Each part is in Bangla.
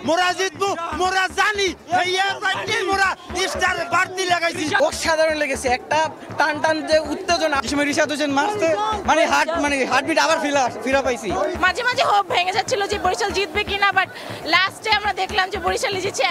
মোরা জিতবো, মোরা জানি মোরা স্টার বাড়তি লাগাইছি। অসাধারণ লেগেছে, একটা টান টান যে উত্তেজনা রিশাদ হোসেন মারতে হার্টবিট আবার ফিরা পাইছি। মাঝে মাঝে হোপ ভেঙে যাচ্ছিল যে বরিশাল জিতবে কিনা, বাট লাস্টে আমরা দেখলাম যে বরিশাল জিতছে।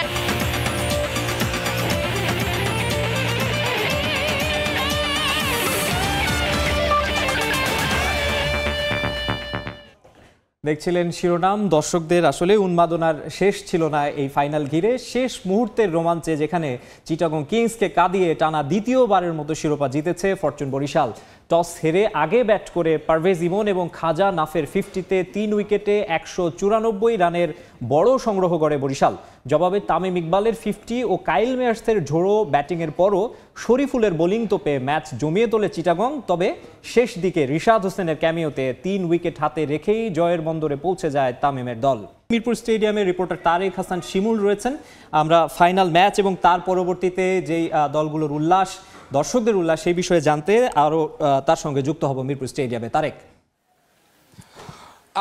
দেখছিলেন শিরোনাম। দর্শকদের আসলে উন্মাদনার শেষ ছিল না এই ফাইনাল ঘিরে। শেষ মুহূর্তের রোমাঞ্চে যেখানে চিটাগং কিংসকে কাঁদিয়ে টানা দ্বিতীয়বারের মতো শিরোপা জিতেছে ফরচুন বরিশাল। টস হেরে আগে ব্যাট করে পারভেজ ইমন এবং খাজা নাফের 50-তে 3 উইকেটে 194 রানের বড় সংগ্রহ করে বরিশাল। জবাবে তামিম ইকবালের 50 ও কাইল মেয়ার্সের ঝোড়ো ব্যাটিংয়ের পরও শরীফুলের বোলিং তোপে ম্যাচ জমিয়ে তোলে চিটাগং। তবে শেষ দিকে রিশাদ হোসেনের ক্যামিওতে 3 উইকেট হাতে রেখেই জয়ের বন্দরে পৌঁছে যায় তামিমের দল। মিরপুর স্টেডিয়ামের রিপোর্টার তারেক হাসান শিমুল রয়েছেন। আমরা ফাইনাল ম্যাচ এবং তার পরবর্তীতে যেই দলগুলোর উল্লাস, দর্শকদের উল্লাস, সেই বিষয়ে জানতে আরও তার সঙ্গে যুক্ত হব মিরপুর স্টেডিয়ামে। তারেক,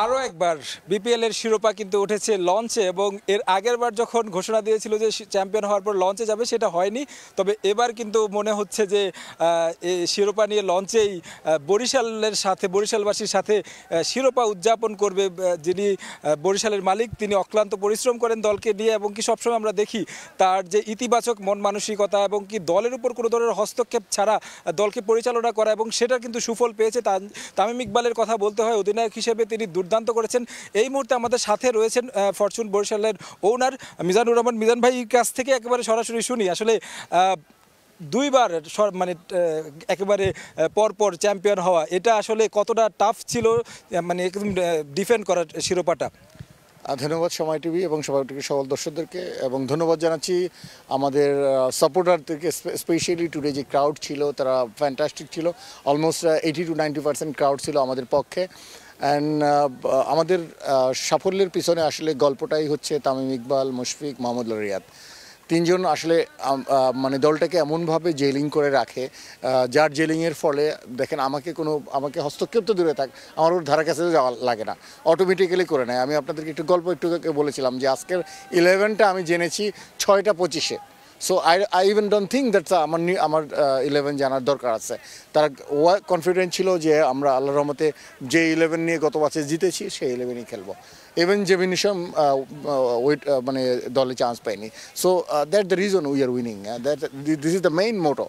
আরও একবার বিপিএল এর শিরোপা কিন্তু উঠেছে লঞ্চে, এবং এর আগের বার যখন ঘোষণা দিয়েছিল যে চ্যাম্পিয়ন হওয়ার পর লঞ্চে যাবে, সেটা হয়নি। তবে এবার কিন্তু মনে হচ্ছে যে এই শিরোপা নিয়ে লঞ্চেই বরিশালের সাথে, বরিশালবাসীর সাথে শিরোপা উদযাপন করবে যিনি বরিশালের মালিক। তিনি অক্লান্ত পরিশ্রম করেন দলকে নিয়ে, এবং কি সবসময় আমরা দেখি তার যে ইতিবাচক মন মানসিকতা, এবং কি দলের উপর কোনো ধরনের হস্তক্ষেপ ছাড়া দলকে পরিচালনা করা, এবং সেটার কিন্তু সুফল পেয়েছে। তামিম ইকবালের কথা বলতে হয়, অধিনায়ক হিসেবে তিনি দুর্দান্ত করেছেন। এই মুহূর্তে আমাদের সাথে রয়েছেন ফরচুন বরিশালের ওনার মিজানুর রহমান। মিজান ভাইয়ের কাছ থেকে একেবারে সরাসরি শুনি, আসলে দুইবার মানে একেবারে পরপর চ্যাম্পিয়ন হওয়া, এটা আসলে কতটা টাফ ছিল, মানে একদম ডিফেন্ড করার শিরোপাটা? ধন্যবাদ সময় টিভি এবং সকল দর্শকদেরকে, এবং ধন্যবাদ জানাচ্ছি আমাদের সাপোর্টারদেরকে, স্পেশালি টুডে যে ক্রাউড ছিল তারা ফ্যান্টাস্টিক ছিল। অলমোস্ট 80 to 90% ক্রাউড ছিল আমাদের পক্ষে। অ্যান্ড আমাদের সাফল্যের পিছনে আসলে গল্পটাই হচ্ছে তামিম ইকবাল, মুশফিক, মোহাম্মদ রিয়াদ। তিনজন আসলে মানে দলটাকে এমনভাবে জেলিং করে রাখে, যার জেলিংয়ের ফলে দেখেন আমাকে হস্তক্ষেপ তো দূরে থাক, আমার ওর ধারা কাছে যাওয়া লাগে না, অটোমেটিক্যালি করে নেয়। আমি আপনাদেরকে একটু গল্প বলেছিলাম যে আজকের 11টা আমি জেনেছি 6:25-এ। So I even don't think that's আমার 11 জানার দরকার আছে। তারা কনফিডেন্ট ছিল যে আমরা আল্লাহর রহমতে যে 11 নিয়ে গত বছর জিতেছি সেই 11ই খেলবো। ইভেন জেমিনিশম মানে দলে চান্স পাইনি। So that the reason we are winning, this is the main motto.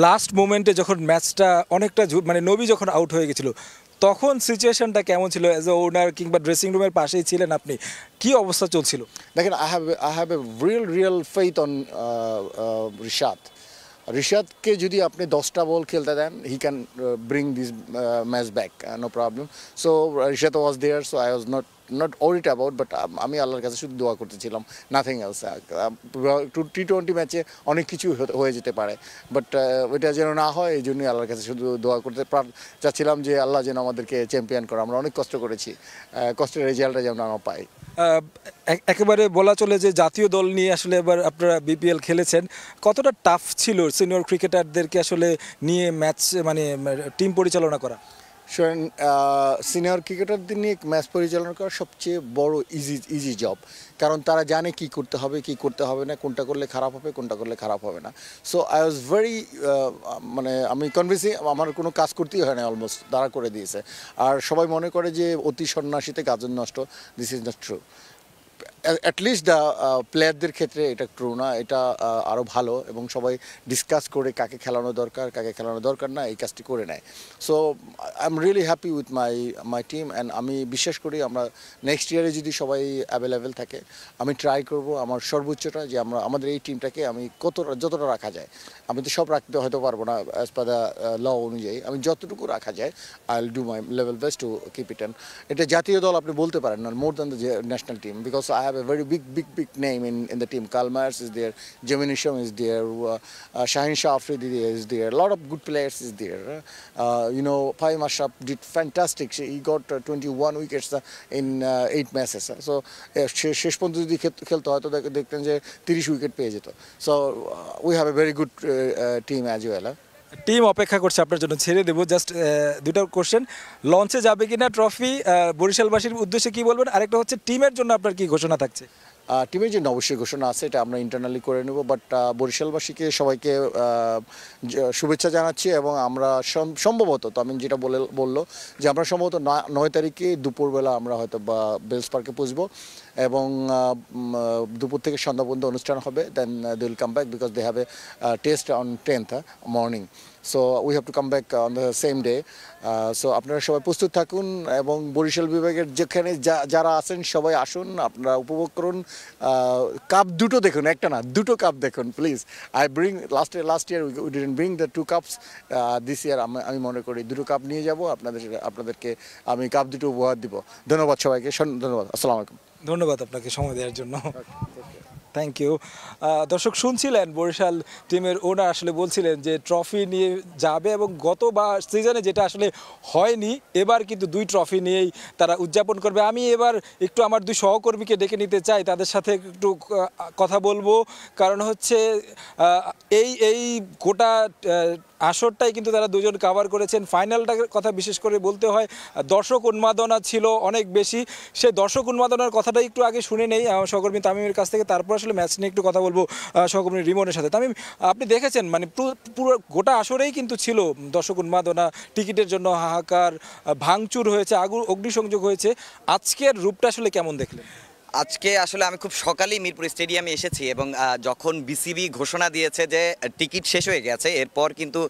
Last মোমেন্টে যখন ম্যাচটা অনেকটা মানে নবী যখন আউট হয়ে গেছিল, তখন সিচুয়েশনটা কেমন ছিল? অ্যাজ এ ওনার কিংবা ড্রেসিং রুমের পাশেই ছিলেন আপনি, কি অবস্থা চলছিল? দেখেন, I have a real faith on রিশাদকে যদি আপনি 10টা বল খেলতে দেন, he can bring this match back, no problem. So Rishad was there, so I was not worried about, but আমি আল্লাহর কাছে শুধু দোয়া করতেছিলাম, নাথিং এলস। T20 ম্যাচে অনেক কিছু হয়ে যেতে পারে, বাট ওইটা যেন না হয় এই জন্যই আল্লাহর কাছে শুধু দোয়া করতে চাচ্ছিলাম যে আল্লাহ যেন আমাদেরকে চ্যাম্পিয়ন করে। আমরা অনেক কষ্ট করেছি, কষ্টের রেজাল্টটা যেন আমরা পাই। একেবারে বলা চলে যে জাতীয় দল নিয়ে আসলে এবার আপনারা বিপিএল খেলেছেন, কতটা টাফ ছিল সিনিয়র ক্রিকেটারদেরকে আসলে নিয়ে ম্যাচ মানে টিম পরিচালনা করা? সিনিয়র ক্রিকেটারদের নিয়ে ম্যাচ পরিচালনা করা সবচেয়ে বড় ইজি জব, কারণ তারা জানে কি করতে হবে কি করতে হবে না, কোনটা করলে খারাপ হবে কোনটা করলে খারাপ হবে না। সো আই ওয়াজ ভেরি মানে আমি কনভিন্সিং, আমার কোনো কাজ করতেই হয় না, অলমোস্ট তারা করে দিয়েছে। আর সবাই মনে করে যে অতি সন্ন্যাসীতে গাজন নষ্ট, this is not true. At least the প্লেয়ারদের ক্ষেত্রে এটা ট্রু না, এটা আরও ভালো, এবং সবাই ডিসকাস করে কাকে খেলানো দরকার কাকে খেলানো দরকার না, এই কাজটি করে নেয়। So I am really happy with my team, and আমি বিশ্বাস করি আমরা নেক্সট ইয়ারে যদি সবাই অ্যাভেলেবেল থাকে, আমি ট্রাই করব আমার সর্বোচ্চটা যে আমাদের এই টিমটাকে আমি যতটা রাখা যায়, আমি তো সব রাখতে হয়তো পারবো না অ্যাজ পার দ্য ল অনুযায়ী, আমি যতটুকু রাখা যায় I will do my level best to keep it. এটা জাতীয় দল আপনি বলতে পারেন না, more than the national team, because I have a very big name in the team. Karl Mayers is there, Jimmy Nisham is there, Shaheen Shah Afridi is there, a lot of good players is there. You know, Fahim Ashraf did fantastic. He got 21 wickets in 8 matches. So শেষ পর্যন্ত যদি খেলতে হয় তো দেখতেন যে 30 উইকেট পেয়ে যেত। So we have a very good team as well. Team অপেক্ষা করছে আপনার জন্য, ছেড়ে দেবো। জাস্ট দুটো কোশ্চেন, লঞ্চে যাবে কিনা ট্রফি, বরিশালবাসীর উদ্দেশ্যে কি বলবেন? আরেকটা হচ্ছে টিমের জন্য আপনার কি ঘোষণা থাকছে? টিমের জন্য অবশ্যই ঘোষণা আছে, এটা আমরা ইন্টারনালি করে নেব। বাট বরিশালবাসীকে সবাইকে শুভেচ্ছা জানাচ্ছি এবং আমরা সম্ভবত তামিম যেটা বললো যে আমরা সম্ভবত 9 তারিখে দুপুরবেলা আমরা হয়তো বা বেলস পার্কে পৌঁছবো এবং দুপুর থেকে সন্ধ্যা পর্যন্ত অনুষ্ঠান হবে। Then they will come back because they have a test on 10th morning, so we have to come back on the same day. So আপনারা সবাই প্রস্তুত থাকুন এবং বরিশাল বিভাগের যেখানে যারা আছেন সবাই আসুন, আপনারা উপভোগ করুন। কাপ দুটো দেখুন, একটা না, দুটো কাপ দেখুন please. I bring last year we didn't bring the 2 cups, this ইয়ার আমি মনে করি 2টো কাপ নিয়ে যাব, আপনাদেরকে আমি কাপ দুটো উপহার দিব। ধন্যবাদ সবাইকে, ধন্যবাদ, আসসালামু আলাইকুম। ধন্যবাদ আপনাকে সময় দেওয়ার জন্য, থ্যাংক ইউ। দর্শক শুনছিলেন বরিশাল টিমের ওনার আসলে বলছিলেন যে ট্রফি নিয়ে যাবে এবং গতবার সিজনে যেটা আসলে হয়নি এবার কিন্তু 2 ট্রফি নিয়েই তারা উদযাপন করবে। আমি এবার একটু আমার 2 সহকর্মীকে ডেকে নিতে চাই, তাদের সাথে একটু কথা বলবো, কারণ হচ্ছে এই গোটা আসরটাই কিন্তু তারা দুজন কাভার করেছেন। ফাইনালটার কথা বিশেষ করে বলতে হয়, দর্শক উন্মাদনা ছিল অনেক বেশি। সেই দর্শক উন্মাদনার কথাটাই একটু আগে শুনে নেই সহকর্মী তামিমের কাছ থেকে, তারপর আসলে ম্যাচ নিয়ে একটু কথা বলবো সহকর্মী রিমনের সাথে। তামিম, আপনি দেখেছেন মানে পুরো গোটা আসরেই কিন্তু ছিল দর্শক উন্মাদনা, টিকিটের জন্য হাহাকার, ভাঙচুর হয়েছে, অগ্নিসংযোগ হয়েছে। আজকের রূপটা আসলে কেমন দেখলেন? আজকে আসলে আমি খুব সকালেই মিরপুর স্টেডিয়ামে এসেছি এবং যখন বিসিবি ঘোষণা দিয়েছে যে টিকিট শেষ হয়ে গেছে, এরপর কিন্তু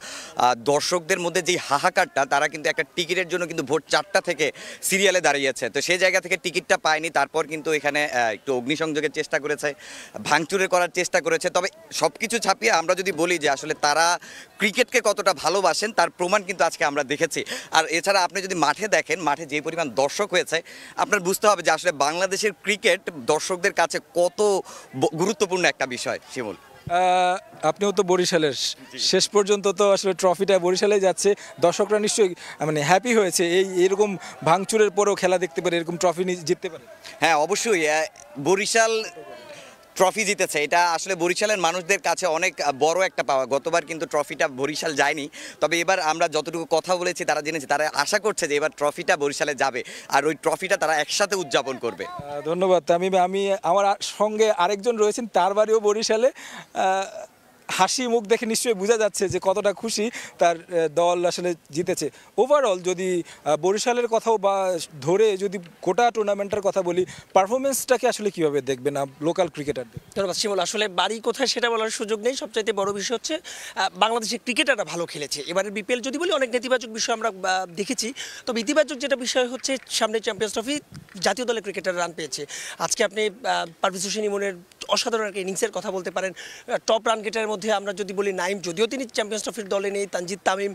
দর্শকদের মধ্যে যে হাহাকারটা, তারা কিন্তু একটা টিকিটের জন্য কিন্তু ভোর 4টা থেকে সিরিয়ালে দাঁড়িয়েছে। তো সেই জায়গা থেকে টিকিটটা পায়নি, তারপর কিন্তু এখানে একটু অগ্নিসংযোগের চেষ্টা করেছে, ভাঙচুরের করার চেষ্টা করেছে। তবে সব কিছু ছাপিয়ে আমরা যদি বলি যে আসলে তারা ক্রিকেটকে কতটা ভালোবাসেন তার প্রমাণ কিন্তু আজকে আমরা দেখেছি। আর এছাড়া আপনি যদি মাঠে দেখেন, মাঠে যে পরিমাণ দর্শক হয়েছে, আপনার বুঝতে হবে যে আসলে বাংলাদেশের ক্রিকেট দর্শকদের কাছে কত গুরুত্বপূর্ণ একটা বিষয়। শিমুল, আপনিও তো বরিশালের, শেষ পর্যন্ত তো আসলে ট্রফিটা বরিশালে যাচ্ছে, দর্শকরা নিশ্চয়ই মানে হ্যাপি হয়েছে এরকম ভাঙচুরের পরেও খেলা দেখতে পারে, এরকম ট্রফি জিততে পারে। হ্যাঁ অবশ্যই, বরিশাল ট্রফি জিতেছে, এটা আসলে বরিশালের মানুষদের কাছে অনেক বড় একটা পাওয়া। গতবার কিন্তু ট্রফিটা বরিশাল যায়নি, তবে এবার আমরা যতটুকু কথা বলেছি তারা জেনেছে, তারা আশা করছে যে এবার ট্রফিটা বরিশালে যাবে আর ওই ট্রফিটা তারা একসাথে উদযাপন করবে। ধন্যবাদ তামিম। আমি আমার সঙ্গে আরেকজন রয়েছেন, তার বাড়িও বরিশালে। হাসি মুখ দেখে নিশ্চয়ই বোঝা যাচ্ছে যে কতটা খুশি তার দল আসলে জিতেছে। ওভারঅল যদি বরিশালের কথাও বা ধরে যদি গোটা টুর্নামেন্টের কথা বলি, পারফরমেন্সটাকে আসলে কীভাবে দেখবেন লোকাল ক্রিকেটারদের? ধন্যবাদ শিমুল। আসলে বাড়ি কোথায় সেটা বলার সুযোগ নেই, সবচাইতে বড় বিষয় হচ্ছে বাংলাদেশের ক্রিকেটাররা ভালো খেলেছে। এবারের বিপিএল যদি বলি অনেক নেতিবাচক বিষয় আমরা দেখেছি, তবে ইতিবাচক যেটা বিষয় হচ্ছে সামনে চ্যাম্পিয়ন্স ট্রফি, জাতীয় দলের ক্রিকেটার রান পেয়েছে। আজকে আপনি পারভেজ হোসেন ইমনের অসাধারণ একটা ইনিংসের কথা বলতে পারেন। টপ রান গেটারের মধ্যে আমরা যদি বলি নাইম, যদিও তিনি চ্যাম্পিয়ন্স ট্রফির দলে নেই, তানজিদ তামিম,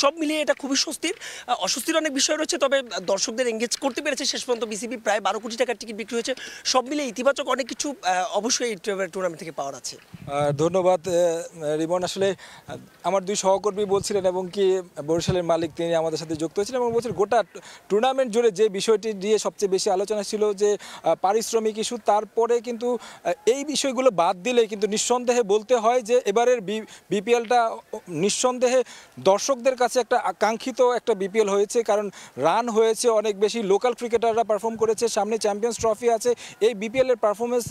সব মিলিয়ে এটা খুবই স্বস্তির। অস্বস্তির অনেক বিষয় রয়েছে, তবে দর্শকদের এঙ্গেজ করতে পেরেছে শেষ পর্যন্ত বিসিবি। প্রায় 12 কোটি টাকার টিকিট বিক্রি হয়েছে। সব মিলিয়ে ইতিবাচক অনেক কিছু অবশ্যই এই টুর্নামেন্ট থেকে পাওয়ার আছে। ধন্যবাদ রিমন। আসলে আমার 2 সহকর্মী বলছিলেন এবং কি বরিশালের মালিক, তিনি আমাদের সাথে যুক্ত হয়েছিলেন এবং বলছিলেন গোটা টুর্নামেন্ট জুড়ে যে বিষয়টি নিয়ে সবচেয়ে বেশি আলোচনা ছিল যে পারিশ্রমিক ইস্যু, তারপরে কিন্তু এই বিষয়গুলো বাদ দিলে কিন্তু নিঃসন্দেহে বলতে হয় যে এবারের বিপিএলটা নিঃসন্দেহে দর্শকদের কাছে একটা আকাঙ্ক্ষিত একটা বিপিএল হয়েছে, কারণ রান হয়েছে অনেক বেশি, লোকাল ক্রিকেটাররা পারফর্ম করেছে, সামনে চ্যাম্পিয়ন্স ট্রফি আছে। এই বিপিএলের পারফরমেন্স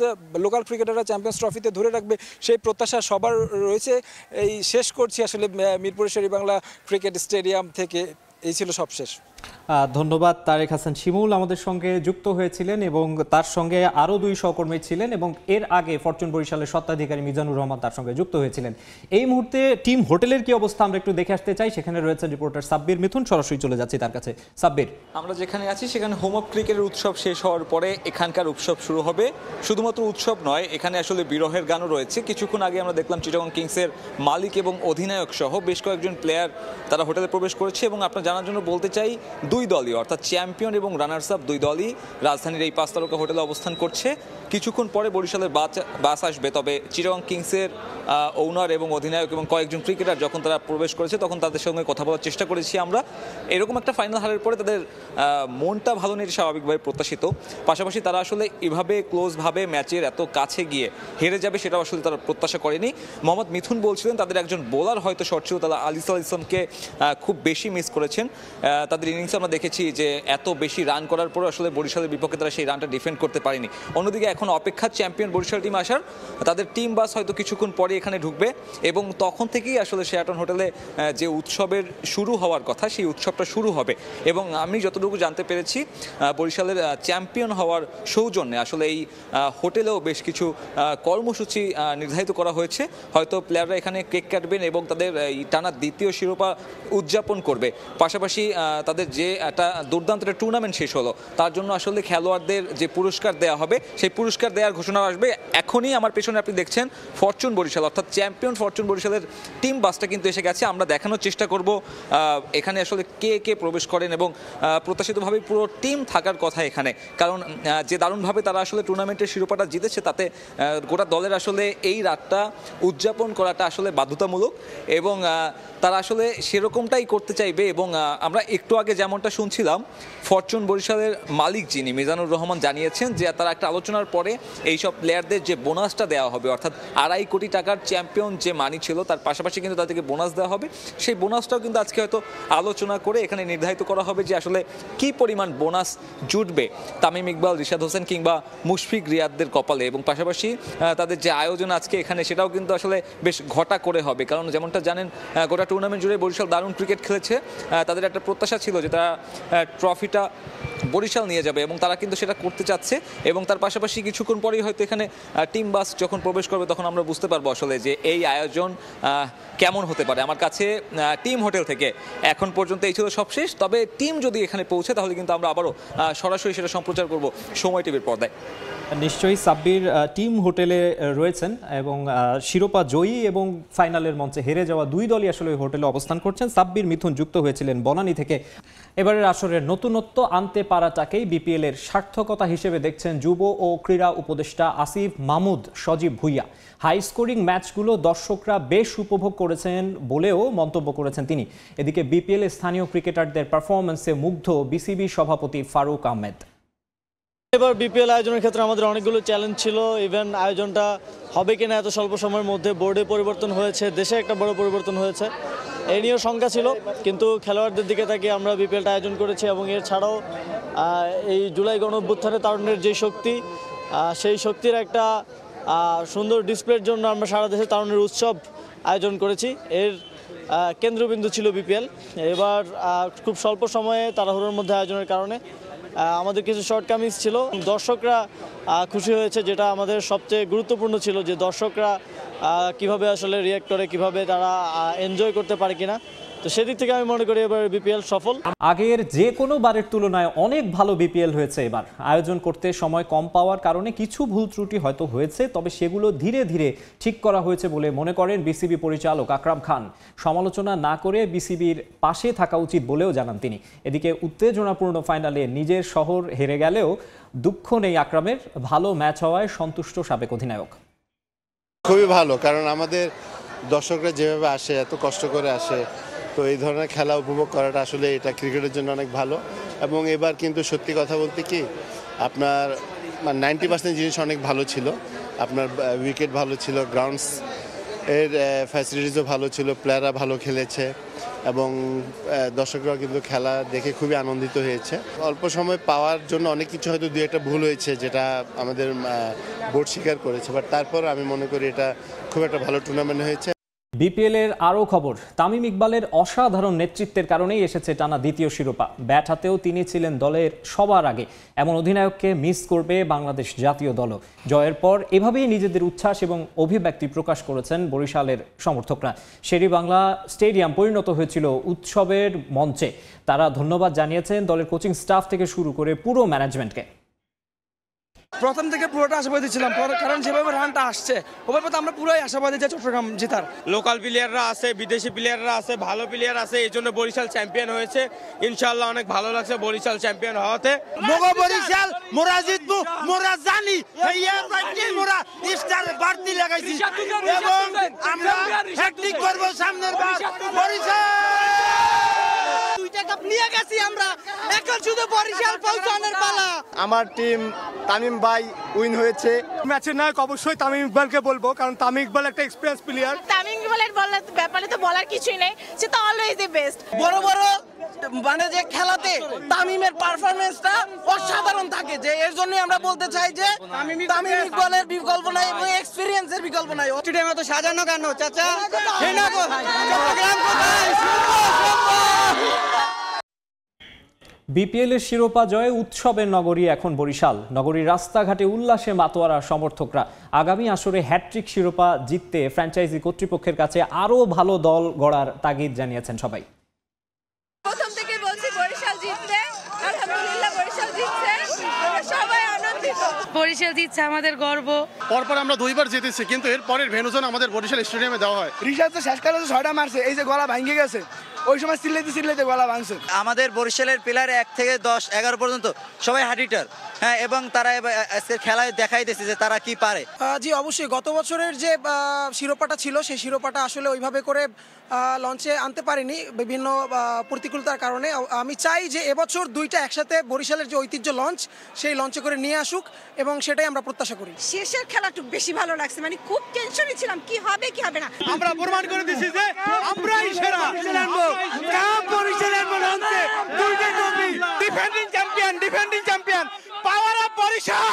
লোকাল ক্রিকেটাররা চ্যাম্পিয়ন্স ট্রফিতে ধরে রাখবে সেই প্রত্যাশা সবার রয়েছে। এই শেষ করছি আসলে মিরপুরের শেরেবাংলা ক্রিকেট স্টেডিয়াম থেকে। এই ছিল সব শেষ। ধন্যবাদ। তারেক হাসান শিমুল আমাদের সঙ্গে যুক্ত হয়েছিলেন এবং তার সঙ্গে আরও 2 সহকর্মী ছিলেন এবং এর আগে ফরচুন বরিশালের স্বত্বাধিকারী মিজানুর রহমান তার সঙ্গে যুক্ত হয়েছিলেন। এই মুহূর্তে টিম হোটেলের কি অবস্থা আমরা একটু দেখে আসতে চাই। সেখানে রয়েছেন রিপোর্টার সাব্বির মিথুন, সরাসরি চলে যাচ্ছি তার কাছে। সাব্বির, আমরা যেখানে আছি সেখানে হোম অফ ক্রিকেটের উৎসব শেষ হওয়ার পরে এখানকার উৎসব শুরু হবে। শুধুমাত্র উৎসব নয়, এখানে আসলে বিরহের গানও রয়েছে। কিছুক্ষণ আগে আমরা দেখলাম চিটাগং কিংসের মালিক এবং অধিনায়ক সহ বেশ কয়েকজন প্লেয়ার তারা হোটেলে প্রবেশ করেছে এবং আপনার জানার জন্য বলতে চাই 2 দলই, অর্থাৎ চ্যাম্পিয়ন এবং রানার্স আপ 2 দলই রাজধানীর এই 5 তারকা হোটেলে অবস্থান করছে। কিছুক্ষণ পরে বরিশালের বাস আসবে, তবে চিটাগং কিংসের ওনার এবং অধিনায়ক এবং কয়েকজন ক্রিকেটার যখন তারা প্রবেশ করেছে তখন তাদের সঙ্গে কথা বলার চেষ্টা করেছি আমরা। এরকম একটা ফাইনাল হারের পরে তাদের মনটা ভালো নেই, স্বাভাবিকভাবে প্রত্যাশিত। পাশাপাশি তারা আসলে এভাবে ক্লোজভাবে ম্যাচের এত কাছে গিয়ে হেরে যাবে সেটাও আসলে তারা প্রত্যাশা করেনি। মোহাম্মদ মিথুন বলছিলেন তাদের একজন বোলার হয়তো শর্ট ছিল, তারা আলিসাল ইসলামকে খুব বেশি মিস করেছেন। তাদের ইনিংসে আমরা দেখেছি যে এত বেশি রান করার পর আসলে বরিশালের বিপক্ষে তারা সেই রানটা ডিফেন্ড করতে পারেনি। অন্যদিকে এখন অপেক্ষা চ্যাম্পিয়ন বরিশাল টিম আসার, তাদের টিম বাস হয়তো কিছুক্ষণ পরে এখানে ঢুকবে এবং তখন থেকেই আসলে শেরাটন হোটেলে যে উৎসবের শুরু হওয়ার কথা সেই উৎসবটা শুরু হবে। এবং আমি যতটুকু জানতে পেরেছি বরিশালের চ্যাম্পিয়ন হওয়ার সৌজন্যে আসলে এই হোটেলেও বেশ কিছু কর্মসূচি নির্ধারিত করা হয়েছে। হয়তো প্লেয়াররা এখানে কেক কাটবেন এবং তাদের এই টানা দ্বিতীয় শিরোপা উদযাপন করবে। পাশাপাশি তাদের যে একটা দুর্দান্ত একটা টুর্নামেন্ট শেষ হলো তার জন্য আসলে খেলোয়াড়দের যে পুরস্কার দেওয়া হবে সেই পুরস্কার দেওয়ার ঘোষণা আসবে। এখনই আমার পেছনে আপনি দেখছেন ফরচুন বরিশাল অর্থাৎ চ্যাম্পিয়ন ফরচুন বরিশালের টিম বাসটা কিন্তু এসে গেছে। আমরা দেখানোর চেষ্টা করব এখানে আসলে কে কে প্রবেশ করেন এবং প্রত্যাশিতভাবে পুরো টিম থাকার কথা এখানে, কারণ যে দারুণভাবে তারা আসলে টুর্নামেন্টের শিরোপাটা জিতেছে তাতে গোটা দলের আসলে এই রাতটা উদযাপন করাটা আসলে বাধ্যতামূলক এবং তারা আসলে সেরকমটাই করতে চাইবে। এবং আমরা একটু আগে যেমনটা শুনছিলাম ফরচুন বরিশালের মালিক যিনি মিজানুর রহমান জানিয়েছেন যে তারা একটা আলোচনার পরে এইসব প্লেয়ারদের যে বোনাসটা দেওয়া হবে অর্থাৎ 2.5 কোটি টাকার চ্যাম্পিয়ন যে মানি ছিল তার পাশাপাশি কিন্তু তাদেরকে বোনাস দেওয়া হবে। সেই বোনাসটাও কিন্তু আজকে হয়তো আলোচনা করে এখানে নির্ধারিত করা হবে যে আসলে কী পরিমাণ বোনাস জুটবে তামিম ইকবাল, রিশাদ হোসেন কিংবা মুশফিক রিয়াদদের কপালে। এবং পাশাপাশি তাদের যে আয়োজন আজকে এখানে সেটাও কিন্তু আসলে বেশ ঘটা করে হবে, কারণ যেমনটা জানেন গোটা টুর্নামেন্ট জুড়ে বরিশাল দারুণ ক্রিকেট খেলেছে। তাদের একটা প্রত্যাশা ছিল যে তারা ট্রফিটা বরিশাল নিয়ে যাবে এবং তারা কিন্তু সেটা করতে চাচ্ছে। এবং তার পাশাপাশি কিছুক্ষণ পরেই হয়তো এখানে টিম বাস যখন প্রবেশ করবে তখন আমরা বুঝতে পারবো আসলে যে এই আয়োজন কেমন হতে পারে। আমার কাছে টিম হোটেল থেকে এখন পর্যন্ত এই ছিল সব শেষ, তবে টিম যদি এখানে পৌঁছে তাহলে কিন্তু আমরা আবারও সরাসরি সেটা সম্প্রচার করব সময় টিভির পর্দায়। নিশ্চয়ই সাব্বির টিম হোটেলে রয়েছেন এবং শিরোপা জয়ী এবং ফাইনালের মঞ্চে হেরে যাওয়া দুই দলই আসলে ওই হোটেলে অবস্থান করছেন। সাব্বির মিথুন যুক্ত হয়েছিলেন বনানী থেকে। এবারের আসরের নতুনত্ব আনতে পারাটাকেই বিপিএল এর সার্থকতা হিসেবে দেখছেন যুব ও ক্রীড়া উপদেষ্টা আসিফ মাহমুদ সজীব ভুইয়া। হাই স্কোরিং ম্যাচগুলো দর্শকরা বেশ উপভোগ করেছেন বলেও মন্তব্য করেছেন তিনি। এদিকে বিপিএল এর স্থানীয় ক্রিকেটারদের পারফরম্যান্সে মুগ্ধ বিসিবি সভাপতি ফারুক আহমেদ। এবার বিপিএল আয়োজনের ক্ষেত্রে আমাদের অনেকগুলো চ্যালেঞ্জ ছিল। ইভেন আয়োজনটা হবে কিনা এত স্বল্প সময়ের মধ্যে, বোর্ডে পরিবর্তন হয়েছে, দেশে একটা বড় পরিবর্তন হয়েছে, এই নিয়েও শঙ্কা ছিল। কিন্তু খেলোয়াড়দের দিকে তাকিয়ে আমরা বিপিএলটা আয়োজন করেছি এবং এর ছাড়াও এই জুলাই গণঅভ্যুত্থানে তারুণ্যের যে শক্তি, সেই শক্তির একটা সুন্দর ডিসপ্লের জন্য আমরা সারা দেশে তারুণ্যের উৎসব আয়োজন করেছি। এর কেন্দ্রবিন্দু ছিল বিপিএল। এবার খুব স্বল্প সময়ে তাড়াহুড়োর মধ্যে আয়োজনের কারণে আমাদের কিছু শর্টকামিংস ছিল। দর্শকরা খুশি হয়েছে, যেটা আমাদের সবচেয়ে গুরুত্বপূর্ণ ছিল, যে দর্শকরা কিভাবে আসলে রিয়্যাক্ট করে, কিভাবে তারা এনজয় করতে পারে কিনা। তো সেদিক থেকে আমি মনে করি এবার বিপিএল সফল। আগের যে কোনো বারের তুলনায় অনেক ভালো বিপিএল হয়েছে এবার। আয়োজন করতে সময় কম পাওয়ার কারণে কিছু ভুল ত্রুটি হয়তো হয়েছে, তবে সেগুলো ধীরে ধীরে ঠিক করা হয়েছে বলে মনে করেন বিসিবি পরিচালক আকরাম খান। সমালোচনা না করে বিসিবির পাশে থাকা উচিত বলেও জানান তিনি। এদিকে উত্তেজনাপূর্ণ ফাইনালে নিজের শহর হেরে গেলেও দুঃখ নেই আকরামের, ভালো ম্যাচ হওয়ায় সন্তুষ্ট সাবেক অধিনায়ক। খুবই ভালো, কারণ আমাদের দর্শকরা যেভাবে আসে, এত কষ্ট করে আসে, তো এই ধরনের খেলা উপভোগ করাটা আসলে এটা ক্রিকেটের জন্য অনেক ভালো। এবং এবার কিন্তু সত্যি কথা বলতে কি আপনার 90% জিনিস অনেক ভালো ছিল। আপনার উইকেট ভালো ছিল, গ্রাউন্ডস এর ফ্যাসিলিটিসও ভালো ছিল, প্লেয়াররা ভালো খেলেছে এবং দর্শকরা কিন্তু খেলা দেখে খুবই আনন্দিত হয়েছে। অল্প সময় পাওয়ার জন্য অনেক কিছু হয়তো দু একটা ভুল হয়েছে, যেটা আমাদের বোর্ড স্বীকার করেছে, বাট তারপর আমি মনে করি এটা খুব একটা ভালো টুর্নামেন্ট হয়েছে। বিপিএল এর আরও খবর, তামিম ইকবালের অসাধারণ নেতৃত্বের কারণেই এসেছে টানা দ্বিতীয় শিরোপা। ব্যাট হাতেও তিনি ছিলেন দলের সবার আগে, এমন অধিনায়ককে মিস করবে বাংলাদেশ জাতীয় দলও। জয়ের পর এভাবেই নিজেদের উচ্ছ্বাস এবং অভিব্যক্তি প্রকাশ করেছেন বরিশালের সমর্থকরা। শেরেবাংলা স্টেডিয়াম পরিণত হয়েছিল উৎসবের মঞ্চে। তারা ধন্যবাদ জানিয়েছেন দলের কোচিং স্টাফ থেকে শুরু করে পুরো ম্যানেজমেন্টকে। প্রথম থেকে পুরোটা আশাবাদী ছিলাম, কারণ যেভাবে রানটা আসছে ওভাবে তো আমরা পুরোই আশাবাদী যে চট্টগ্রাম জেতার। লোকাল প্লেয়াররা আছে, বিদেশি প্লেয়াররা আছে, ভালো প্লেয়ার আছে, এই জন্য বরিশাল চ্যাম্পিয়ন হয়েছে। ইনশাআল্লাহ অনেক ভালো লাগছে বরিশাল চ্যাম্পিয়ন হওয়াতে। মোগো বরিশাল মোরা জিতবো, মোরা জানি মোরা স্টার বাড়তি লাগাইছি এবং আমরা হ্যাট্রিক করব সামনের বার। বরিশাল দুইটা কাপ নিয়ে গেছি আমরা, এখন শুধু বরিশাল পৌঁছানোর পালা। আমার টিম তামিম ভাই উইন হয়েছে। ম্যাচের নায়ক অবশ্যই তামিম ইকবালকে বলবো, কারণ তামিম ইকবাল একটা এক্সপেরিয়েন্স প্লেয়ার। তামিম ইকবালের ব্যাপারে তো বলার কিছুই নেই, সে তো অলওয়েজ দ্য বেস্ট। বড় বড় মানে যে খেলাতে তামিমের পারফরমেন্সটা অসাধারণ থাকে, যে এর জন্য আমরা বলতে চাই যে তামিম ইকবালের বিকল্প নাই এবং এক্সপেরিয়েন্সের বিকল্প নাই। স্টেডিয়ামে তো সাজানো কেন চাচা? বিপিএলের শিরোপা জয়ে উৎসবের নগরী এখন বরিশাল। নগরীর রাস্তাঘাটে উল্লাসে মাতোয়ারা সমর্থকরা। আগামী আসরে হ্যাটট্রিক শিরোপা জিততে ফ্র্যাঞ্চাইজি কর্তৃপক্ষের কাছে আরও ভালো দল গড়ার তাগিদ জানিয়েছেন সবাই। প্রথম থেকে বলছি বরিশাল জিতবে, আলহামদুলিল্লাহ বরিশাল জিতছে, সবাই আনন্দিত। বরিশাল জিতছে আমাদের গর্ব। পরপর আমরা 2বার জিতেছি, কিন্তু এর পরের ভেন্যুজন আমাদের বরিশাল স্টেডিয়ামে দেওয়া হয়। রিশাদ তো শেষকালে 6টা মারছে, এই যে গলা ভাঙে গেছে, ওই সময় চিল্লাইতে গলা ভাঙছে। আমাদের বরিশালের প্লেয়ার 1 থেকে 10, 11 পর্যন্ত সবাই হার্ডিটার, হ্যাঁ, এবং তারা আজকের খেলায় দেখাইতেছে যে তারা কি পারে। জি অবশ্যই, গত বছরের যে শিরোপাটা ছিল সেই শিরোপাটা আসলে ওইভাবে করে লঞ্চে আনতে পারিনি বিভিন্ন প্রতিকূলতার কারণে। আমি চাই যে এবছর 2টা একসাথে বরিশালের যে ঐতিহ্য লঞ্চ, সেই লঞ্চে করে নিয়ে আসুক এবং সেটাই আমরা প্রত্যাশা করি। শেষের খেলাটুকু বেশি ভালো লাগছে, মানে খুব টেনশনে ছিলাম কি হবে কি হবে না। আমরা প্রমাণ করে দিছি যে আমরাই সেরা। বরিশালের লঞ্চে 2টা trophy, defending champion power of Barishal.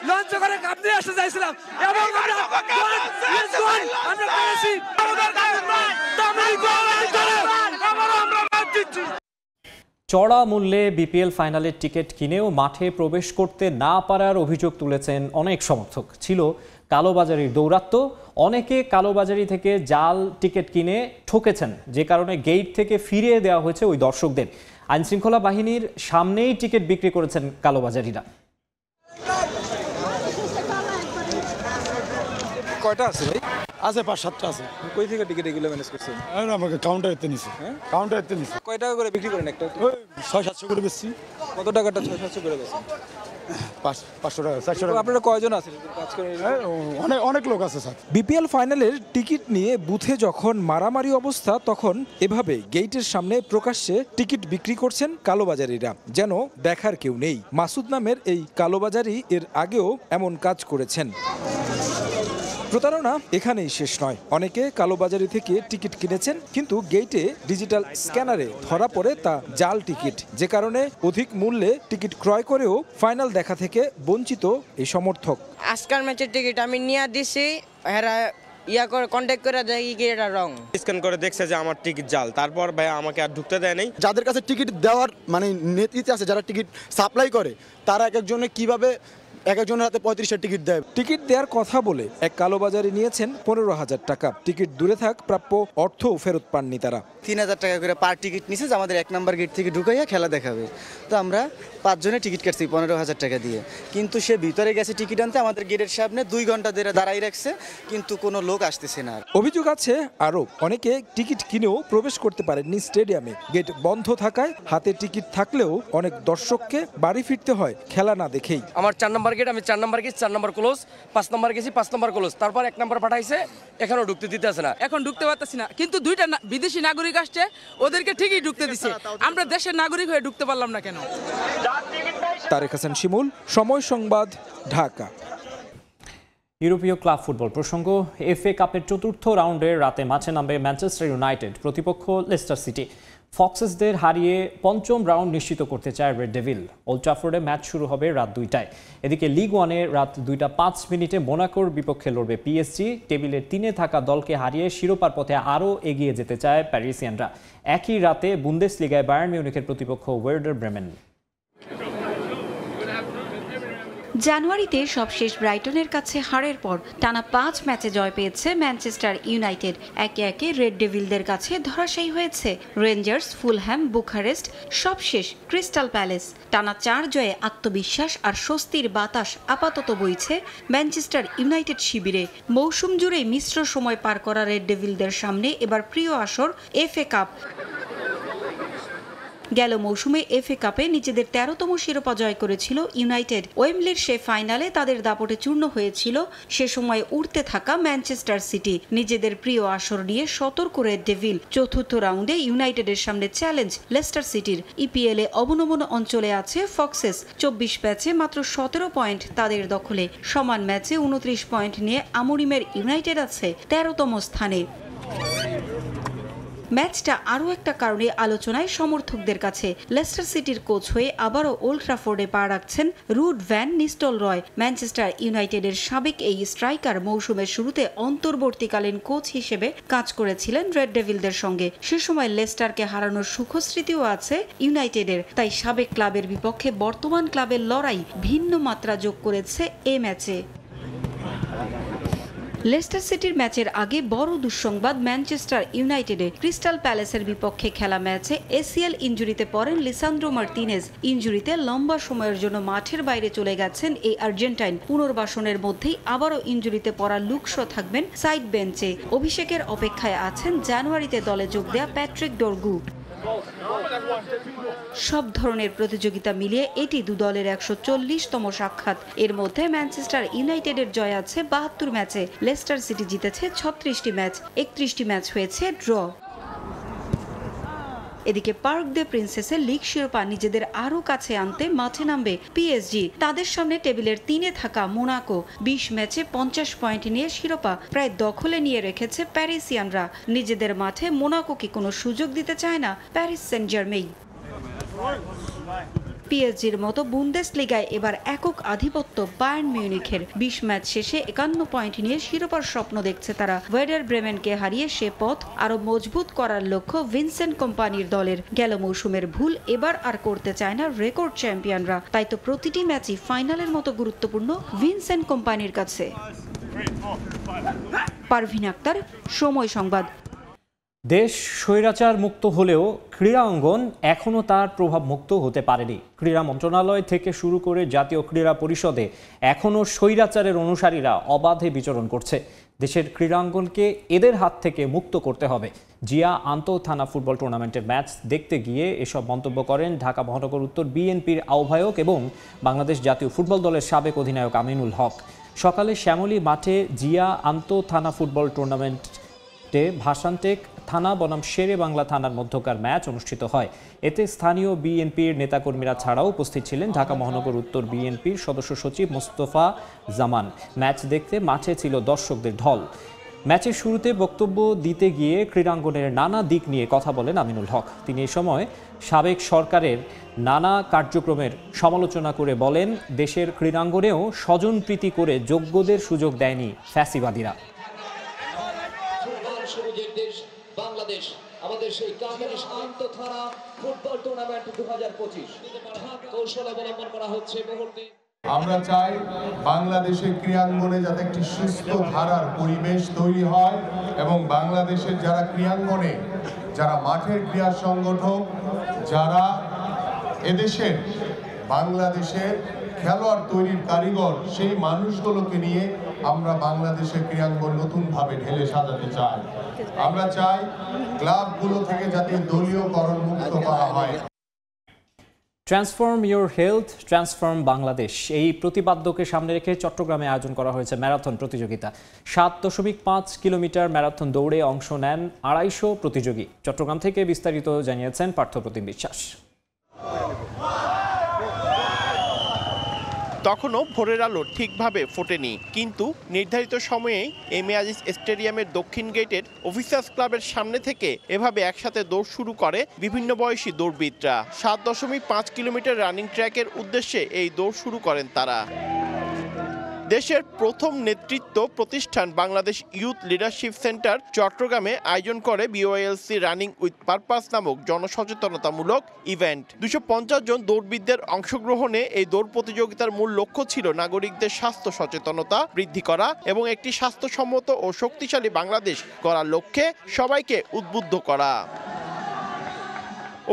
Launch করে কাপ নিয়ে আসতে চাইছিলাম এবং আমরা পেরেছি। চড়া মূল্যে বিপিএল ফাইনালের টিকিট কিনেও মাঠে প্রবেশ করতে না পারার অভিযোগ তুলেছেন অনেক সমর্থক। ছিল কালোবাজারির দৌরাত্ম্য, অনেকে কালোবাজারি থেকে জাল টিকিট কিনে ঠকেছেন, যে কারণে গেট থেকে ফিরিয়ে দেওয়া হয়েছে ওই দর্শকদের। আইনশৃঙ্খলা বাহিনীর সামনেই টিকিট বিক্রি করেছেন কালোবাজারিরা। কয়টা আছে ভাই? আছে 5-7টা আছে। কই থেকে টিকিট এগুলো ম্যানেজ করছেন? আমাকে কাউন্টারেতে নিছে। কাউন্টারেতে নিছে। কয় টাকা করে বিক্রি করেন একটা? 600-700 করে বেশি। কত টাকাটা 600-700 করে বেচেন? 500 টাকা 400 টাকা। আপনারা কয়জন আছেন কাজ করে? অনেক লোক আছে স্যার। বিপিএল ফাইনালের টিকিট নিয়ে বুথে যখন মারামারি অবস্থা, তখন এভাবে গেটের সামনে প্রকাশ্যে টিকিট বিক্রি করছেন কালোবাজারিরা, যেন দেখার কেউ নেই। মাসুদ নামের এই কালোবাজারি এর আগেও এমন কাজ করেছেন। প্রতারণা এখানেই শেষ নয়। অনেকে কালোবাজারি থেকে টিকিট কিনেছেন, কিন্তু গেটে ডিজিটাল স্ক্যানারে ধরা পড়ে তা জাল টিকিট, যে কারণে অধিক মূল্যে টিকিট ক্রয় করেও ফাইনাল দেখা থেকে বঞ্চিত এই সমর্থক। আজকাল ম্যাচের টিকিট আমি নিয়ে দিছি, এরা করে কন্ট্যাক্ট করে দেখি কি এটা রং। স্ক্যান করে দেখছে যে আমার টিকিট জাল, তারপর ভাই আমাকে আর ঢুকতে দেয় নাই। যাদের কাছে টিকিট দেওয়ার মানে নেতৃত্বে আছে, যারা টিকিট সাপ্লাই করে, তারা একজনে কিভাবে একজনের হাতে 35টা টিকিট দেয়। টিকিট দেওয়ার কথা বলে এক কালোবাজারি নিয়েছেন 15,000 টাকা। টিকিট দূরে থাক, প্রাপ্য অর্থও ফেরত পাননি তারা। 3000 টাকা করে পার টিকিট নিছে, যে আমাদের 1 নম্বর গেট থেকে ঢুকাইয়া খেলা দেখাবে। তো আমরা 5 জনে টিকিট কাটছি 15,000 টাকা দিয়ে, কিন্তু সে ভিতরে গেছে টিকিট আনতে, আমাদের গেটের সামনে 2 ঘন্টা ধরে দাঁড়াই রাখছে, কিন্তু কোনো লোক আসতেছে না। অভিযোগ আছে আরও, অনেকে টিকিট কিনেও প্রবেশ করতে পারেননি স্টেডিয়ামে। গেট বন্ধ থাকায় হাতে টিকিট থাকলেও অনেক দর্শককে বাড়ি ফিরতে হয় খেলা না দেখেই। আমার 4 নম্বর গেট, আমি 4 নম্বর গেছি, 4 নম্বর ক্লোজ, 5 নম্বর গেছি, 5 নম্বর ক্লোজ, তারপর 1 নম্বর পাঠাইছে, এখনো ঢুকতে দিতেছে না। এখন ঢুকতে পারতেছি না, কিন্তু 2টা বিদেশি নাগরিক আসছে, ওদেরকে ঠিকই ঢুকতে দিছে। আমরা দেশের নাগরিক হয়ে ঢুকতে পারলাম না কেন? তারেক হাসান শিমুল, সময় সংবাদ, ঢাকা। ইউরোপীয় ক্লাব ফুটবল প্রসঙ্গ। এফএ কাপের 4র্থ রাউন্ডের রাতে মাঠে নামবে ম্যানচেস্টার ইউনাইটেড, প্রতিপক্ষ লেস্টার সিটি। ফক্সেসদের হারিয়ে 5ম রাউন্ড নিশ্চিত করতে চায় রেড ডেভিল। ওল্ড ট্রাফোর্ডে ম্যাচ শুরু হবে রাত 2টায়। এদিকে লিগ 1-এ রাত 2:05 মোনাকোর বিপক্ষে লড়বে পিএসজি। টেবিলের 3-এ থাকা দলকে হারিয়ে শিরোপার পথে আরও এগিয়ে যেতে চায় প্যারিসিয়ানরা। একই রাতে বুন্দেসলিগায় বায়ার্ন মিউনিখের প্রতিপক্ষ ওয়ার্ডার ব্রেমেন। জানুয়ারিতে সবশেষ ব্রাইটনের কাছে হারের পর টানা 5 ম্যাচে জয় পেয়েছে ম্যানচেস্টার ইউনাইটেড। একে একে রেড ডেভিলদের কাছে ধরাশায়ী হয়েছে রেঞ্জার্স, ফুলহ্যাম, বুখারেস্ট, সবশেষ ক্রিস্টাল প্যালেস। টানা 4 জয়ে আত্মবিশ্বাস আর স্বস্তির বাতাস আপাতত বইছে ম্যানচেস্টার ইউনাইটেড শিবিরে। মৌসুম জুড়েই মিশ্র সময় পার করা রেড ডেভিলদের সামনে এবার প্রিয় আসর এফএ কাপ। গেল মৌসুমে এফএ কাপে নিজেদের 13তম শিরোপা জয় করেছিল ইউনাইটেড। ওয়েম্বলির সে ফাইনালে তাদের দাপটে চূর্ণ হয়েছিল সে সময় উঠতে থাকা ম্যানচেস্টার সিটি। নিজেদের প্রিয় আসর নিয়ে সতর্ক রেড ডেভিল। 4র্থ রাউন্ডে ইউনাইটেডের সামনে চ্যালেঞ্জ লেস্টার সিটির। ইপিএলে অবনমন অঞ্চলে আছে ফক্সেস। 24 ম্যাচে মাত্র 17 পয়েন্ট তাদের দখলে। সমান ম্যাচে 29 পয়েন্ট নিয়ে আমরিমের ইউনাইটেড আছে 13তম স্থানে। ম্যাচটা আরও একটা কারণে আলোচনায় সমর্থকদের কাছে। লেস্টার সিটির কোচ হয়ে আবারও ওল্ড ট্রাফোর্ডে পা রাখছেন রুড ভ্যান নিস্টেলরয়। ম্যানচেস্টার ইউনাইটেডের সাবেক এই স্ট্রাইকার মৌসুমের শুরুতে অন্তর্বর্তীকালীন কোচ হিসেবে কাজ করেছিলেন রেড ডেভিলদের সঙ্গে। সে সময় লেস্টারকে হারানোর সুখস্মৃতিও আছে ইউনাইটেডের, তাই সাবেক ক্লাবের বিপক্ষে বর্তমান ক্লাবের লড়াই ভিন্ন মাত্রা যোগ করেছে এ ম্যাচে। লেস্টার সিটির ম্যাচের আগে বড় দুঃসংবাদ ম্যানচেস্টার ইউনাইটেডে ক্রিস্টাল প্যালেসের বিপক্ষে খেলা ম্যাচে এসিএল ইনজুরিতে পড়েন লিসান্দ্রো মার্তিনেজ। ইনজুরিতে লম্বা সময়ের জন্য মাঠের বাইরে চলে গেছেন এই আর্জেন্টাইন। পুনর্বাসনের মধ্যেই আবারও ইনজুরিতে পড়া লুকশো থাকবেন সাইড বেঞ্চে। অভিষেকের অপেক্ষায় আছেন জানুয়ারিতে দলে যোগ দেয়া প্যাট্রিক ডর্গু। সব ধরনের প্রতিযোগিতা মিলিয়ে এটি দু দলের 140তম সাক্ষাৎ। এর মধ্যে ম্যানচেস্টার ইউনাইটেডের জয় আছে 72 ম্যাচে। লেস্টার সিটি জিতেছে 36টি ম্যাচ, 31টি ম্যাচ হয়েছে ড্র। এদিকে পার্ক দে প্রিন্সেসের লিগ শিরোপা নিজেদের আরও কাছে আনতে মাঠে নামবে পিএসজি। তাদের সামনে টেবিলের 3-এ থাকা মোনাকো 20 ম্যাচে 50 পয়েন্ট নিয়ে শিরোপা প্রায় দখলে নিয়ে রেখেছে প্যারিসিয়ানরা। নিজেদের মাঠে মোনাকোকে কোনো সুযোগ দিতে চায় না প্যারিস সেন্ট জার্মেই। পিএসজির মতো বুন্দেসলিগায় এবার একক আধিপত্য বায়ার্ন মিউনিখের। 20 ম্যাচ শেষে 51 পয়েন্ট নিয়ে শিরোপার স্বপ্ন দেখছে তারা। ওয়েডার ব্রেমেনকে হারিয়ে সে পথ আরো মজবুত করার লক্ষ্য ভিনসেন্ট কোম্পানির দলের। গেল মৌসুমের ভুল এবার আর করতে চায় না রেকর্ড চ্যাম্পিয়নরা, তাই তো প্রতিটি ম্যাচই ফাইনালের মতো গুরুত্বপূর্ণ ভিনসেন্ট কোম্পানির কাছে। পারভিন আক্তার, সময় সংবাদ। দেশ স্বৈরাচার মুক্ত হলেও ক্রীড়া অঙ্গন এখনও তার প্রভাব মুক্ত হতে পারেনি। ক্রীড়া মন্ত্রণালয় থেকে শুরু করে জাতীয় ক্রীড়া পরিষদে এখনও স্বৈরাচারের অনুসারীরা অবাধে বিচরণ করছে। দেশের ক্রীড়াঙ্গনকে এদের হাত থেকে মুক্ত করতে হবে। জিয়া আন্তঃথানা ফুটবল টুর্নামেন্টের ম্যাচ দেখতে গিয়ে এসব মন্তব্য করেন ঢাকা মহানগর উত্তর বিএনপির আহ্বায়ক এবং বাংলাদেশ জাতীয় ফুটবল দলের সাবেক অধিনায়ক আমিনুল হক। সকালে শ্যামলী মাঠে জিয়া আন্তঃথানা ফুটবল টুর্নামেন্টে ভাসানটেক থানা বনাম শেরে বাংলা থানার মধ্যকার ম্যাচ অনুষ্ঠিত হয়। এতে স্থানীয় বিএনপির নেতাকর্মীরা ছাড়াও উপস্থিত ছিলেন ঢাকা মহানগর উত্তর বিএনপির সদস্য সচিব মোস্তফা জামান। ম্যাচ দেখতে মাঠে ছিল দর্শকদের ঢল। ম্যাচের শুরুতে বক্তব্য দিতে গিয়ে ক্রীড়াঙ্গনের নানা দিক নিয়ে কথা বলেন আমিনুল হক। তিনি এ সময় সাবেক সরকারের নানা কার্যক্রমের সমালোচনা করে বলেন, দেশের ক্রীড়াঙ্গনেও স্বজনপ্রীতি করে যোগ্যদের সুযোগ দেয়নি ফ্যাসিবাদীরা। বাংলাদেশ আমাদের সেই কামিনী আন্তঃথানা ফুটবল টুর্নামেন্ট 2025 কৌশল অবলম্বন করা হচ্ছে মুহূর্তে। আমরা চাই বাংলাদেশের ক্রীড়াঙ্গনে যাতে একটি সুস্থ ধারার পরিবেশ তৈরি হয় এবং বাংলাদেশের যারা ক্রীড়াঙ্গনে যারা মাঠের ক্রীড়া সংগঠক যারা এদেশের বাংলাদেশের খেলোয়াড় তৈরির কারিগর সেই মানুষগুলোকে নিয়ে আমরা বাংলাদেশের ক্রীড়াঙ্গন নতুনভাবে ঢেলে সাজাতে চাই। আমরা চাই ক্লাবগুলো থেকে যাতে দলীয়করণ মুক্ত করা হয়। Transform your health, transform Bangladesh এই প্রতিপাদ্যকে সামনে রেখে চট্টগ্রামে আয়োজন করা হয়েছে ম্যারাথন প্রতিযোগিতা। 7.5 কিলোমিটার ম্যারাথন দৌড়ে অংশ নেন 250 প্রতিযোগী। চট্টগ্রাম থেকে বিস্তারিত জানিয়েছেন পার্থপ্রতিম বিশ্বাস। তখনও ভোরের আলো ঠিকভাবে ফোটেনি, কিন্তু নির্ধারিত সময়েই এম এ আজিজ স্টেডিয়ামের দক্ষিণ গেটের অফিসার্স ক্লাবের সামনে থেকে এভাবে একসাথে দৌড় শুরু করে বিভিন্ন বয়সী দৌড়বিদরা। 7.5 কিলোমিটার রানিং ট্র্যাকের উদ্দেশ্যে এই দৌড় শুরু করেন তারা। দেশের প্রথম নেতৃত্ব প্রতিষ্ঠান বাংলাদেশ ইউথ লিডারশিপ সেন্টার চট্টগ্রামে আয়োজন করে বিওআইএলসি রানিং উইথ পারপাস নামক জনসচেতনতামূলক ইভেন্ট। 250 জন দৌড়বিদদের অংশগ্রহণে এই দৌড় প্রতিযোগিতার মূল লক্ষ্য ছিল নাগরিকদের স্বাস্থ্য সচেতনতা বৃদ্ধি করা এবং একটি স্বাস্থ্যসম্মত ও শক্তিশালী বাংলাদেশ গড়ার লক্ষ্যে সবাইকে উদ্বুদ্ধ করা।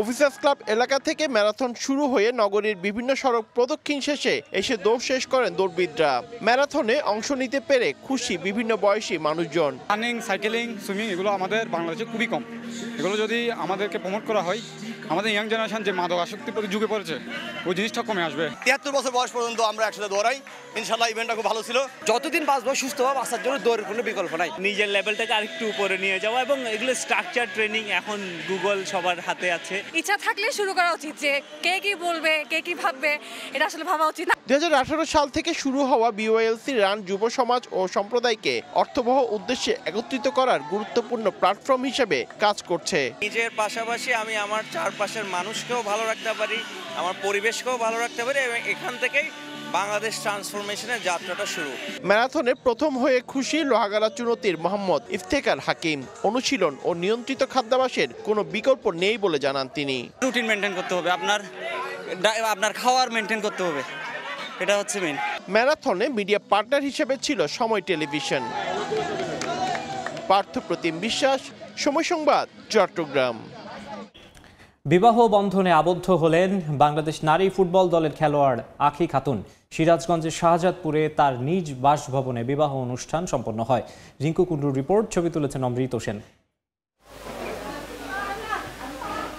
অফিসার্স ক্লাব এলাকা থেকে ম্যারাথন শুরু হয়ে নগরীর বিভিন্ন সড়ক প্রদক্ষিণ শেষে এসে দৌড় শেষ করেন দৌড়বিদরা। ম্যারাথনে অংশ নিতে পেরে খুশি বিভিন্ন বয়সী মানুষজন। রানিং, সাইকেলিং, সুইমিং এগুলো আমাদের বাংলাদেশে খুবই কম। এগুলো যদি আমাদেরকে প্রমোট করা হয় আমাদের ইয়াং জেনারেশন যে মাদক আসক্তির প্রতি ঝুঁকে পড়েছে ওই জিনিসটা কমে আসবে। 73 বছর বয়স পর্যন্ত আমরা একসাথে দৌড়াই, ইনশাল্লাহ ইভেন্টটা খুব ভালো ছিল। যতদিন বাঁচবো সুস্থভাবে বাঁচার জন্য দৌড়ের কোনো বিকল্প নাই। নিজের লেভেলটাকে আরেকটু উপরে নিয়ে যাওয়া এবং এগুলো স্ট্রাকচার ট্রেনিং এখন গুগল সবার হাতে আছে। ইচ্ছা থাকলে শুরু করা উচিত, যে কে কি বলবে কে কি ভাববে এটা আসলে ভাবা উচিত না। 2018 সাল থেকে শুরু হওয়া বিওএলসি রান যুব সমাজ ও সম্প্রদায়কে অর্থবহ উদ্দেশ্যে একত্রিত করার গুরুত্বপূর্ণ প্ল্যাটফর্ম হিসেবে কাজ করছে। নিজের পাশাপাশি আমি আমার চারপাশের মানুষকেও ভালো রাখতে পারি, আমার পরিবেশকেও ভালো রাখতে পারি এবং এখান থেকেই বাংলাদেশ ট্রান্সফরমেশনের যাত্রাটা শুরু। ম্যারাথনে প্রথম হয়ে খুশি লোহাগাড়া চুনতির মোহাম্মদ ইফতেখার হাকিম। অনুশীলন ও নিয়ন্ত্রিত খাদ্যাভ্যাসের কোনো বিকল্প নেই বলে জানান তিনি। রুটিন মেনটেন করতে হবে, আপনার খাওয়ার মেনটেন করতে হবে, এটা হচ্ছে মেইন। ম্যারাথনে মিডিয়া পার্টনার হিসেবে ছিল সময় টেলিভিশন। পার্থ প্রতিম বিশ্বাস, সময় সংবাদ, চট্টগ্রাম। বিবাহ বন্ধনে আবদ্ধ হলেন বাংলাদেশ নারী ফুটবল দলের খেলোয়াড় আখি খাতুন। সিরাজগঞ্জের শাহজাদপুরে তার নিজ বাসভবনে বিবাহ অনুষ্ঠান সম্পন্ন হয়। রিঙ্কু কুন্ডুর রিপোর্ট, ছবি তুলেছেন অমৃত সেন।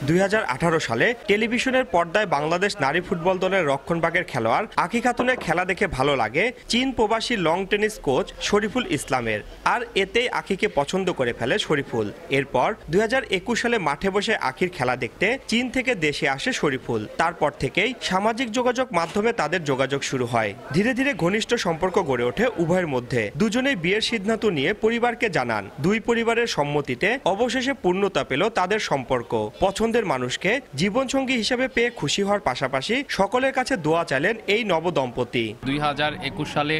2018 সালে টেলিভিশনের পর্দায় বাংলাদেশ নারী ফুটবল দলের রক্ষণভাগের খেলোয়াড় আখি খাতুনের খেলা দেখে ভালো লাগে চীন প্রবাসী লং টেনিস কোচ শরীফুল ইসলামের, আর এতেই আখিকে পছন্দ করে ফেলে শরীফুল। এরপর 2021 সালে মাঠে বসে আখির খেলা দেখতে চীন থেকে দেশে আসে শরীফুল। তারপর থেকেই সামাজিক যোগাযোগ মাধ্যমে তাদের যোগাযোগ শুরু হয়। ধীরে ধীরে ঘনিষ্ঠ সম্পর্ক গড়ে ওঠে উভয়ের মধ্যে। দুজনেই বিয়ের সিদ্ধান্ত নিয়ে পরিবারকে জানান। দুই পরিবারের সম্মতিতে অবশেষে পূর্ণতা পেল তাদের সম্পর্ক। পছন্দের মানুষকে জীবনসঙ্গী হিসেবে পেয়ে খুশি হওয়ার পাশাপাশি সকলের কাছে দোয়া চাইলেন এই নবদম্পতি। 2021 সালে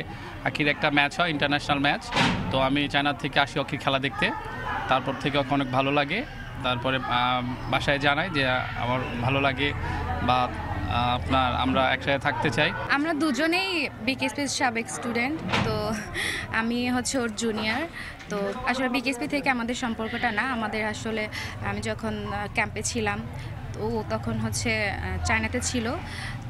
আখির একটা ম্যাচ হয়, ইন্টারন্যাশনাল ম্যাচ। তো আমি চায়না থেকে আসি আখির খেলা দেখতে। তারপর থেকে ওকে অনেক ভালো লাগে। তারপরে বাসায় জানাই যে আমার ভালো লাগে বা আমরা একসাথে থাকতে চাই। আমরা দুজনেই বিকেএসপির সাবেক স্টুডেন্ট, তো আমি হচ্ছে ওর জুনিয়র। তো আসলে বিকেএসপি থেকে আমাদের সম্পর্কটা না, আমাদের আসলে আমি যখন ক্যাম্পে ছিলাম তো তখন হচ্ছে চায়নাতে ছিল।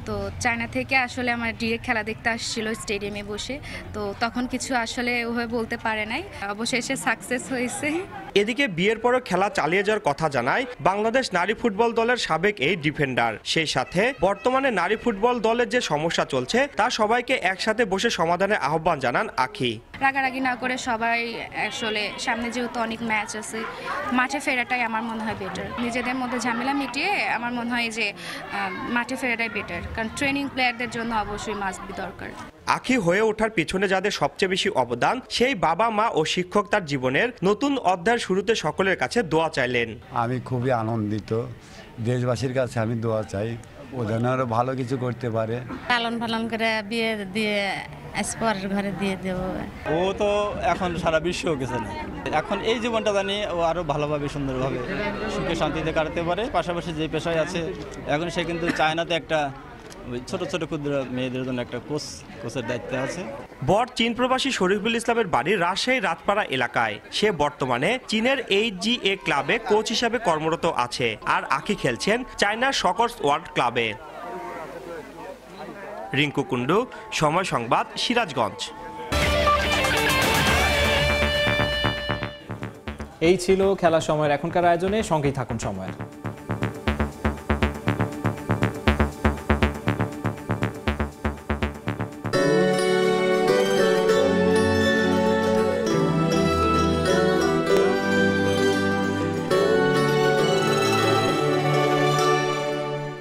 তো চায়না থেকে আসলে আমার ডিরেক্ট খেলা দেখতে আসছিল স্টেডিয়ামে বসে। তো তখন কিছু আসলে ওভাবে বলতে পারে নাই, অবশেষে সাকসেস হয়েছে। এদিকে বিয়ের পরও খেলা চালিয়ে যাওয়ার কথা জানায় বাংলাদেশ নারী ফুটবল দলের সাবেক এই ডিফেন্ডার। সেই সাথে বর্তমানে নারী ফুটবল দলের যে সমস্যা চলছে তা সবাইকে একসাথে বসে সমাধানের আহ্বান জানান আখি। রাগারাগি না করে সবাই আসলে সামনে যেহেতু অনেক ম্যাচ আছে, মাঠে ফেরাটাই আমার মনে হয় বেটার। নিজেদের মধ্যে ঝামেলা মিটিয়ে আমার মনে হয় যে মাঠে ফেরাটাই বেটার, কারণ ট্রেনিং প্লেয়ারদের জন্য অবশ্যই মাস্ট বি দরকার। আখি হয়ে ওঠার পিছনে যাদের সবচেয়ে বেশি অবদান সেই বাবা মা ও শিক্ষক তার জীবনের নতুন অধ্যায়ের শুরুতে সকলের কাছে দোয়া চাইলেন। আমি খুবই আনন্দিত, দেশবাসীর কাছে আমি দোয়া চাই ও যেন আরো ভালো কিছু করতে পারে। পালন করে বিয়ে দিয়ে পরের ঘরে দিয়ে দেব। ও তো এখন সারা বিশ্ব গেছে না, এখন এই জীবনটা জানি ও আরো ভালোভাবে সুন্দরভাবে সুখে শান্তিতে কাটাতে পারে। পাশাপাশি যে পেশায় আছে এখন সে কিন্তু চায়নাতে একটা ছোট ছোট ক্ষুদ্র মেয়েদের জন্য একটা কোচের দায়িত্ব আছে। বর চীন প্রবাসী শরীফুল ইসলামের বাড়ি রাজশাহী রাতপাড়া এলাকায়। সে বর্তমানে চীনের HGA ক্লাবে কোচ হিসাবে কর্মরত আছে, আর আখি খেলছেন চায়নার সকর্স ওয়ার্ল্ড ক্লাবে। রিঙ্কু কুন্ডু, সময় সংবাদ, সিরাজগঞ্জ। এই ছিল খেলার সময়ের এখনকার আয়োজনে, সঙ্গেই থাকুন সময়।